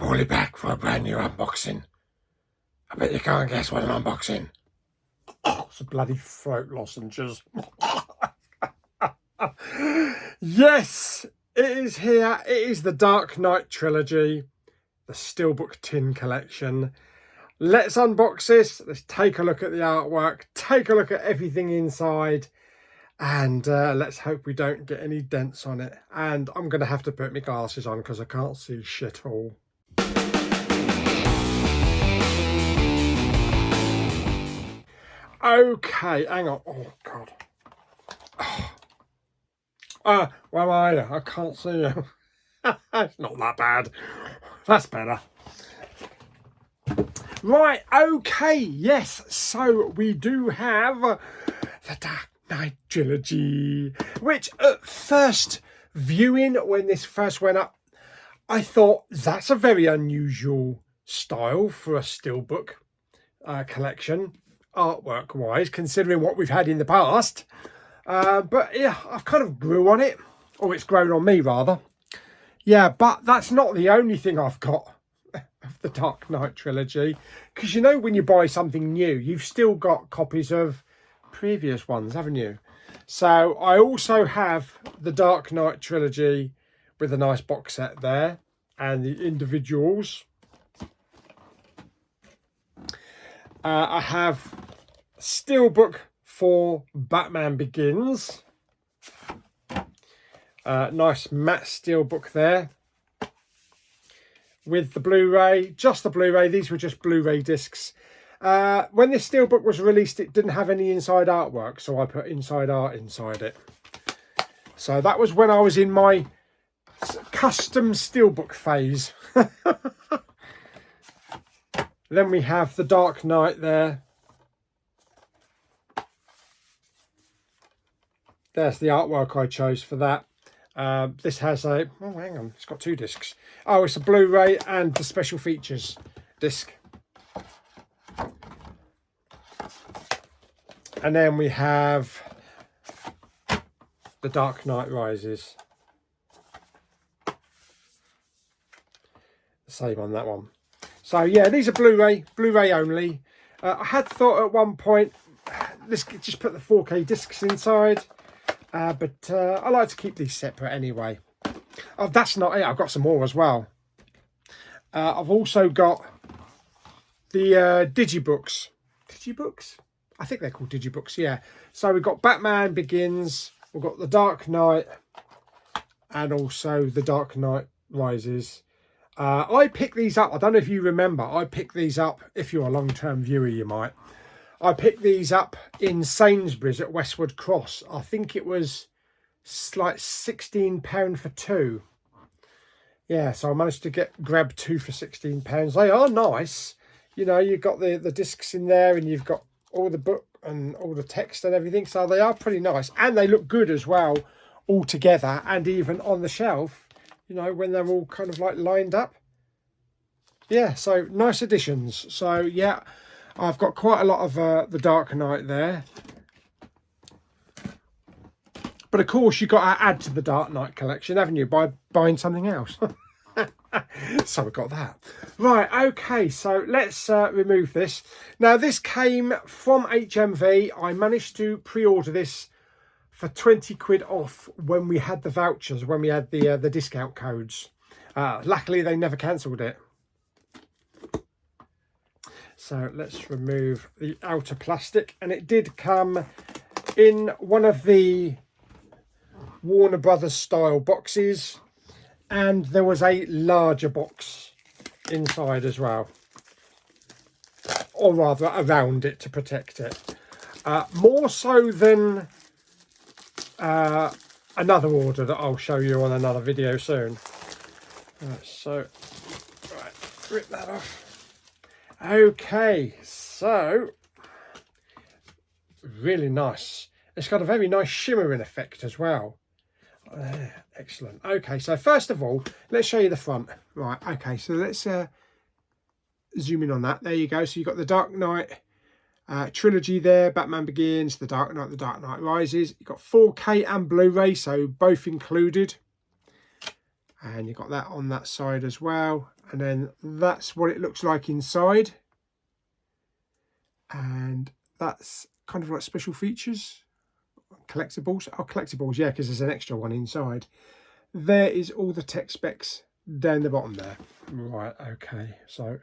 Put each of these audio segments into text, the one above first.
Pauly back for a brand new unboxing. I bet you can't guess what I'm unboxing. Oh, it's a bloody throat lozenges. Yes, it is here. It is the Dark Knight Trilogy, the Steelbook tin collection. Let's unbox this. Let's take a look at the artwork, take a look at everything inside, and let's hope we don't get any dents on it. And I'm going to have to put my glasses on because I can't see shit all. Okay, hang on. Oh, God. Where are you? I can't see you. It's not that bad. That's better. Right, okay, yes. So we do have the Dark Knight Trilogy, which at first viewing, when this first went up, I thought that's a very unusual style for a Steelbook collection, artwork wise, considering what we've had in the past. But yeah, I've kind of grew on it, or it's grown on me rather. Yeah, but that's not the only thing I've got of the Dark Knight Trilogy, because you know when you buy something new, you've still got copies of previous ones, haven't you? So I also have the Dark Knight Trilogy with a nice box set there, and the individuals. I have Steelbook for Batman Begins. Nice matte Steelbook there. With the Blu-ray, just the Blu-ray. These were just Blu-ray discs. When this Steelbook was released, it didn't have any inside artwork, so I put inside art inside it. So that was when I was in my custom Steelbook phase. Then we have the Dark Knight there. There's the artwork I chose for that. This has a, oh hang on, it's got two discs. Oh, it's a Blu-ray and the special features disc. And then we have the Dark Knight Rises. The same on that one. So yeah, these are Blu-ray only. I had thought at one point, let's just put the 4K discs inside. But I like to keep these separate anyway. Oh, that's not it. I've got some more as well. I've also got the Digibooks. Digibooks? I think they're called Digibooks, yeah. So we've got Batman Begins, we've got the Dark Knight, and also the Dark Knight Rises. I picked these up. I don't know if you remember. I picked these up. If you're a long-term viewer, you might. I picked these up in Sainsbury's at Westwood Cross. I think it was like £16 for two. Yeah, so I managed to grab two for £16. They are nice. You know, you've got the discs in there, and you've got all the book and all the text and everything. So they are pretty nice. And they look good as well, all together, and even on the shelf, you know, when they're all kind of like lined up. Yeah, so nice additions. So yeah, I've got quite a lot of the Dark Knight there. But of course, you've got to add to the Dark Knight collection, haven't you, by buying something else. So we've got that. Right, okay, so let's remove this. Now, this came from HMV. I managed to pre-order this for 20 quid off when we had the vouchers, when we had the discount codes. Luckily, they never cancelled it. So let's remove the outer plastic, and it did come in one of the Warner Brothers style boxes, and there was a larger box inside as well, or rather around it to protect it, more so than another order that I'll show you on another video soon. So right, rip that off. Okay, so really nice. It's got a very nice shimmering effect as well. Excellent. Okay, so first of all, let's show you the front. Right, okay, so let's zoom in on that. There you go. So you've got the Dark Knight Trilogy there, Batman Begins, the Dark Knight Rises. You've got 4K and Blu-ray, so both included. And you've got that on that side as well. And then that's what it looks like inside. And that's kind of like special features. Collectibles. Oh, collectibles, yeah, because there's an extra one inside. There is all the tech specs down the bottom there. Right, okay. So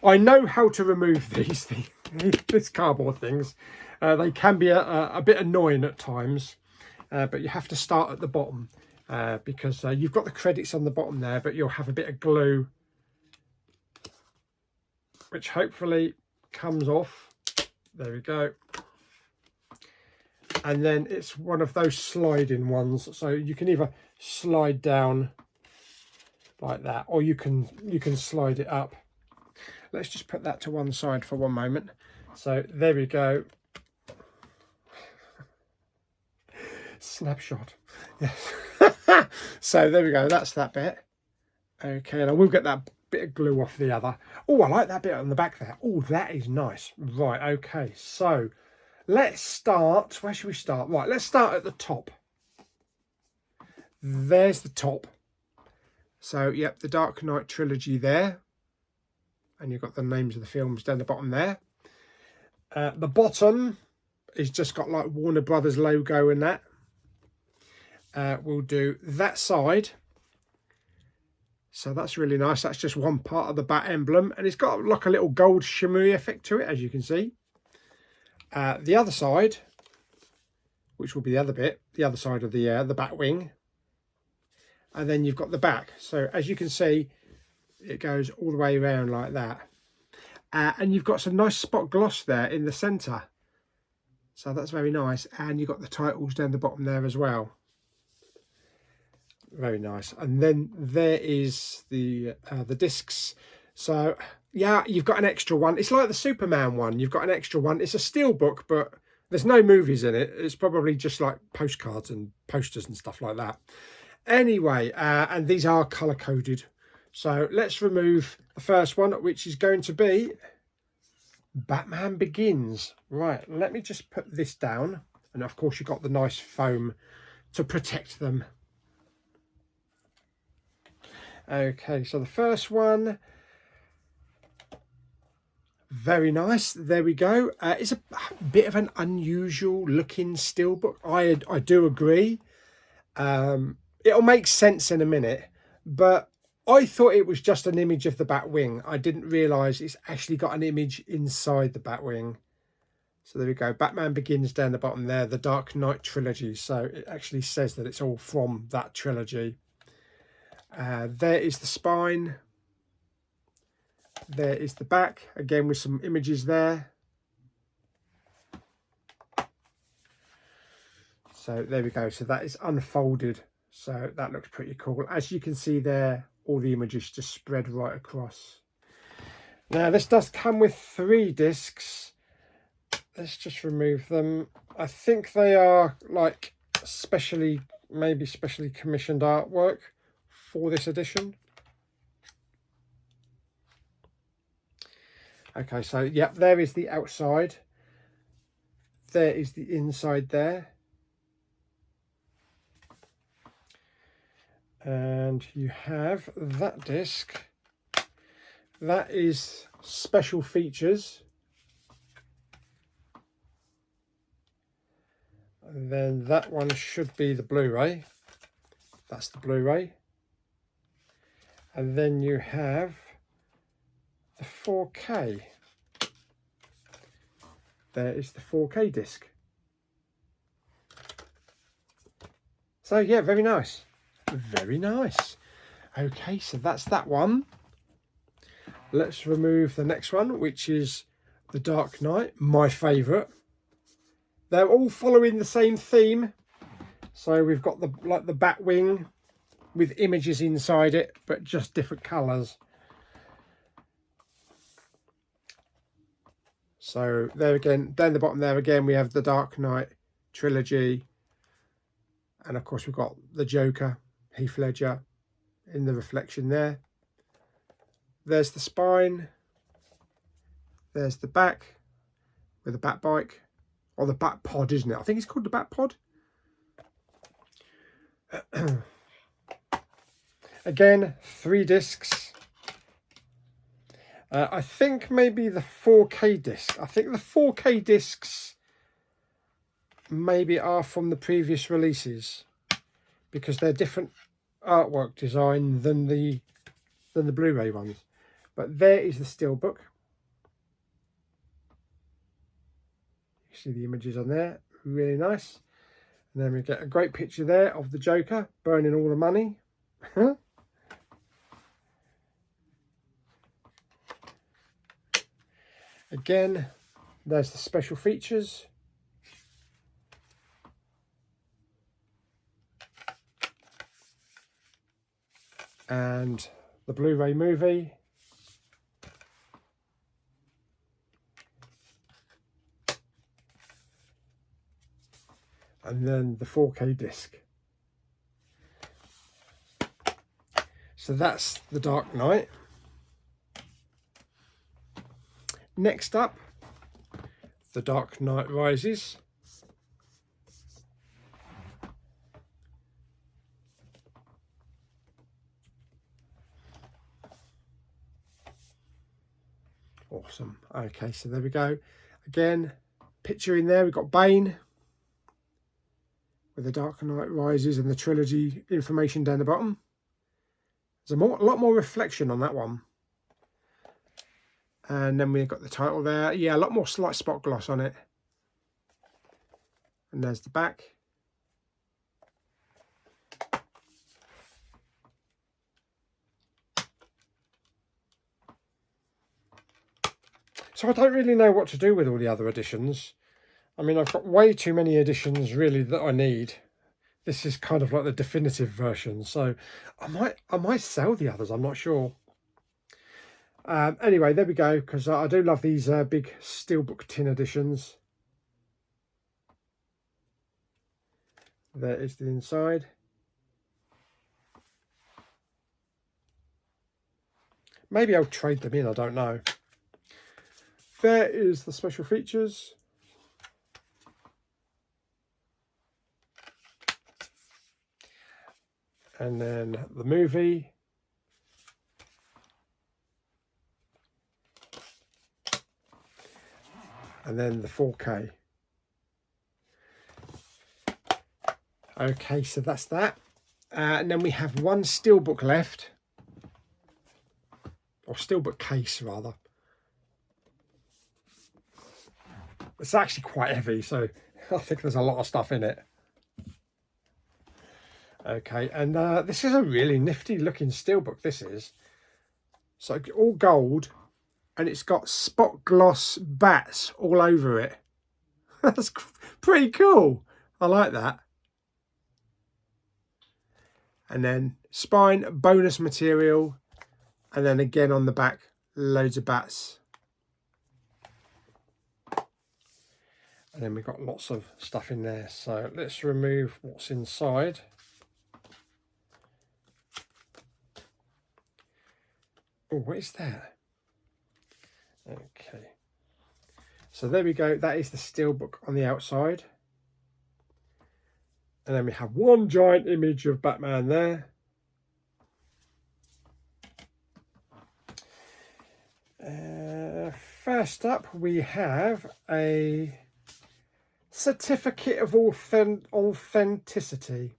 I know how to remove these things, these cardboard things. They can be a bit annoying at times, but you have to start at the bottom because you've got the credits on the bottom there, but you'll have a bit of glue, which hopefully comes off. There we go. And then it's one of those sliding ones, so you can either slide down like that, or you can slide it up. Let's just put that to one side for one moment. So there we go. Snapshot. Yes. So there we go. That's that bit. Okay, and I will get that bit of glue off the other. Oh, I like that bit on the back there. Oh, that is nice. Right, okay. So let's start. Where should we start? Right, let's start at the top. There's the top. So, yep, the Dark Knight trilogy there. And you've got the names of the films down the bottom there. The bottom is just got like Warner Brothers logo in that. We'll do that side. So that's really nice. That's just one part of the bat emblem. And it's got like a little gold shimmery effect to it, as you can see. The other side, which will be the other bit, the other side of the bat wing. And then you've got the back. So as you can see, it goes all the way around like that. And you've got some nice spot gloss there in the centre. So that's very nice. And you've got the titles down the bottom there as well. Very nice. And then there is the discs. So yeah, you've got an extra one. It's like the Superman one. You've got an extra one. It's a steelbook, but there's no movies in it. It's probably just like postcards and posters and stuff like that. Anyway, and these are colour coded. So let's remove the first one, which is going to be Batman Begins. Right, let me just put this down. And of course, you've got the nice foam to protect them. Okay, so the first one, very nice. There we go. It's a bit of an unusual looking steelbook. I do agree. It'll make sense in a minute, but I thought it was just an image of the Batwing. I didn't realise it's actually got an image inside the Batwing. So there we go. Batman Begins down the bottom there, the Dark Knight trilogy. So it actually says that it's all from that trilogy. There is the spine. There is the back, again with some images there. So there we go. So that is unfolded. So that looks pretty cool. As you can see there, all the images just spread right across. Now this does come with 3 discs. Let's just remove them. I think they are like maybe specially commissioned artwork for this edition. Okay, so yep, there is the outside. There is the inside there. And you have that disc. That is special features. And then that one should be the Blu-ray. That's the Blu-ray. And then you have the 4K. There is the 4K disc. So yeah, very nice. Very nice. Okay, so that's that one. Let's remove the next one, which is the Dark Knight, my favourite. They're all following the same theme. So we've got the Batwing with images inside it, but just different colours. So there again, down the bottom there again, we have the Dark Knight trilogy. And of course, we've got the Joker, Heath Ledger, in the reflection there. There's the spine. There's the back with the bat bike. Or the bat pod, isn't it? I think it's called the bat pod. Again, 3 discs. I think maybe the 4K disc. I think the 4K discs maybe are from the previous releases, because they're different artwork design than the Blu-ray ones. But there is the Steelbook. You see the images on there, really nice. And then we get a great picture there of the Joker burning all the money. Again, there's the special features. And the Blu-ray movie. And then the 4K disc. So that's The Dark Knight. Next up, The Dark Knight Rises. Awesome. Okay, so there we go. Again, picture in there, we've got Bane with The Dark Knight Rises and the Trilogy information down the bottom. There's a lot more reflection on that one. And then we've got the title there. Yeah, a lot more slight spot gloss on it. And there's the back. So I don't really know what to do with all the other editions. I mean, I've got way too many editions really that I need. This is kind of like the definitive version, so I might sell the others, I'm not sure. Anyway, there we go, because I do love these big Steelbook tin editions. There is the inside. Maybe I'll trade them in, I don't know. There is the special features. And then the movie. And then the 4K. Okay, so that's that. And then we have one Steelbook left. Or Steelbook case, rather. It's actually quite heavy, so I think there's a lot of stuff in it. Okay, and this is a really nifty looking Steelbook, this is. So all gold, and it's got spot gloss bats all over it. That's pretty cool. I like that. And then spine, bonus material, and then again on the back, loads of bats. And then we've got lots of stuff in there. So let's remove what's inside. Oh, what is that? Okay. So there we go. That is the Steelbook on the outside. And then we have one giant image of Batman there. First up, we have a certificate of authenticity.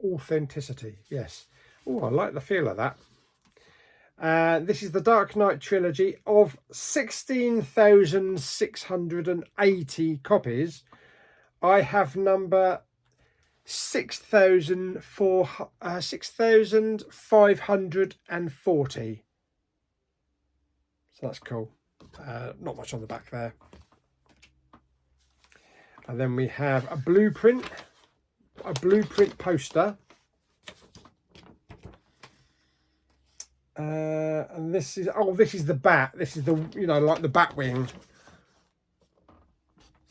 Authenticity, yes. Oh, I like the feel of that. This is the Dark Knight Trilogy of 16,680 copies. I have number 6,540. So that's cool. Not much on the back there. And then we have a blueprint poster. And this is the bat. This is the, like the bat wing.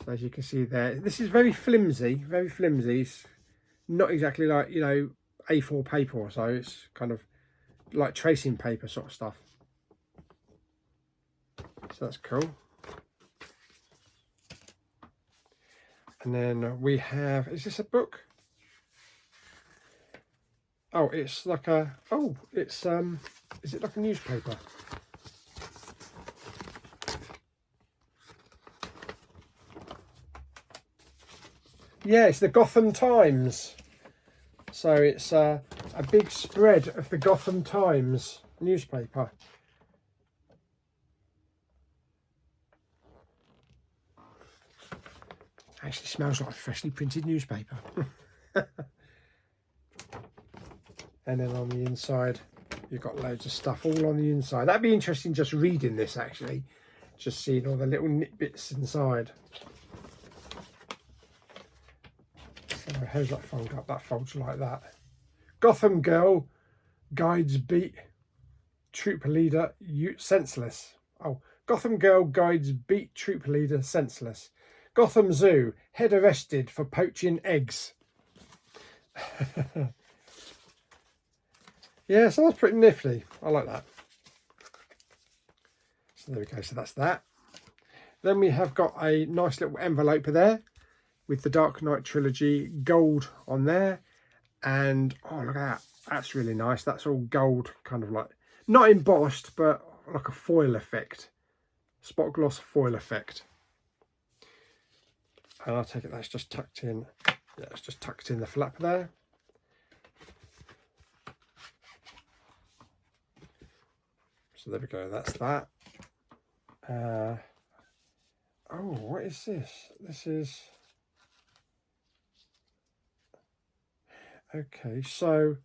So as you can see there, this is very flimsy, very flimsy. It's not exactly like, A4 paper or so. It's kind of like tracing paper sort of stuff. So that's cool. And then we have, is this a book? Oh, it's like a, oh, it's, is it like a newspaper? Yeah, it's the Gotham Times. So it's a big spread of the Gotham Times newspaper. Actually smells like a freshly printed newspaper. And then on the inside, you've got loads of stuff all on the inside. That'd be interesting just reading this, actually. Just seeing all the little nitbits inside. So how's that fold up? That folds like that. Gotham girl guides beat trooper leader senseless. Oh, Gotham girl guides beat trooper leader senseless. Gotham Zoo, head arrested for poaching eggs. Yeah, so that's pretty nifty. I like that. So there we go. So that's that. Then we have got a nice little envelope there with the Dark Knight Trilogy gold on there. And, oh, look at that. That's really nice. That's all gold, kind of like, not embossed, but like a foil effect. Spot gloss foil effect. And I take it that's just tucked in. Yeah, it's just tucked in the flap there. So there we go, that's that. Oh, what is this? This is... Okay, so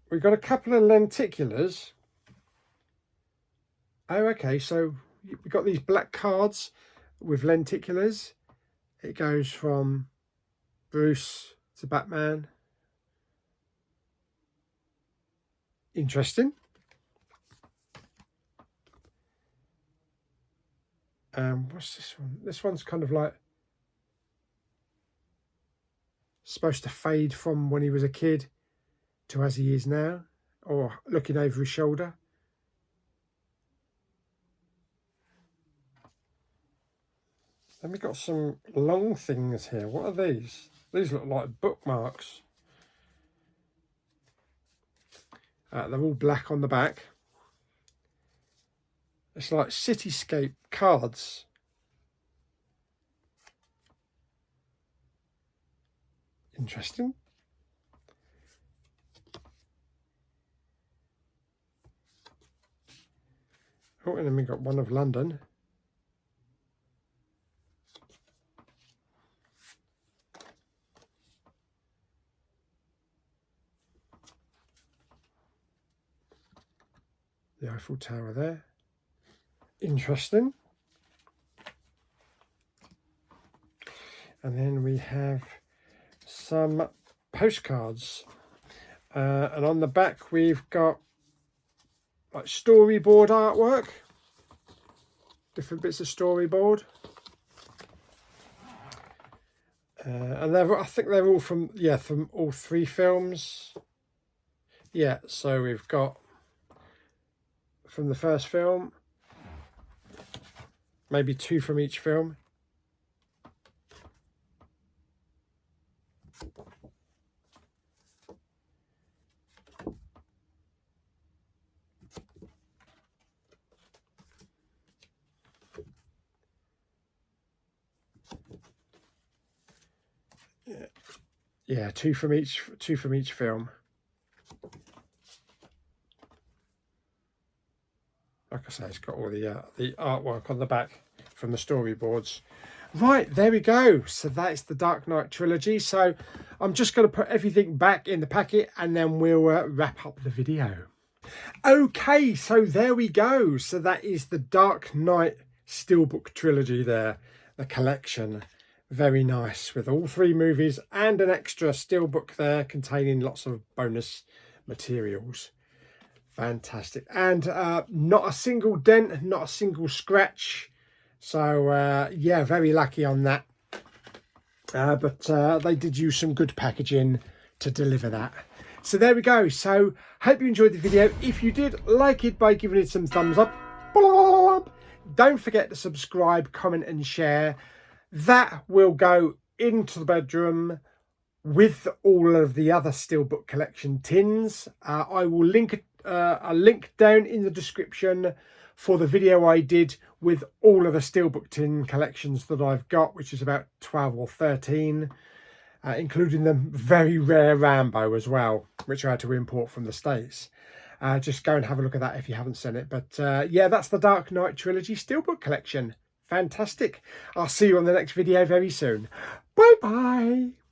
we've got a couple of lenticulars. Oh, okay, so we've got these black cards with lenticulars. It goes from Bruce to Batman. Interesting. What's this one? This one's kind of like supposed to fade from when he was a kid to as he is now, or looking over his shoulder. Then we've got some long things here. What are these? These look like bookmarks. They're all black on the back. It's like cityscape cards. Interesting. Oh, and then we got one of London. The Eiffel Tower there. Interesting. And then we have some postcards. And on the back we've got like storyboard artwork. Different bits of storyboard. And I think they're all from, yeah, from all three films. Yeah, so we've got from the first film, maybe two from each film. Yeah, two from each film. Like I say, it's got all the artwork on the back from the storyboards. Right, there we go. So that's the Dark Knight Trilogy. So I'm just going to put everything back in the packet and then we'll wrap up the video. Okay, so there we go. So that is the Dark Knight Steelbook Trilogy there, the collection. Very nice, with all three movies and an extra steelbook there containing lots of bonus materials. Fantastic. And not a single dent, not a single scratch. So yeah, very lucky on that. But they did use some good packaging to deliver that. So there we go. So hope you enjoyed the video. If you did, like it by giving it some thumbs up. Don't forget to subscribe, comment and share. That will go into the bedroom with all of the other Steelbook collection tins. I will link a link down in the description for the video I did with all of the Steelbook tin collections that I've got, which is about 12 or 13, including the very rare Rambo as well, which I had to import from the States. Just go and have a look at that if you haven't seen it. But yeah, that's the Dark Knight Trilogy Steelbook collection. Fantastic. I'll see you on the next video very soon. Bye bye.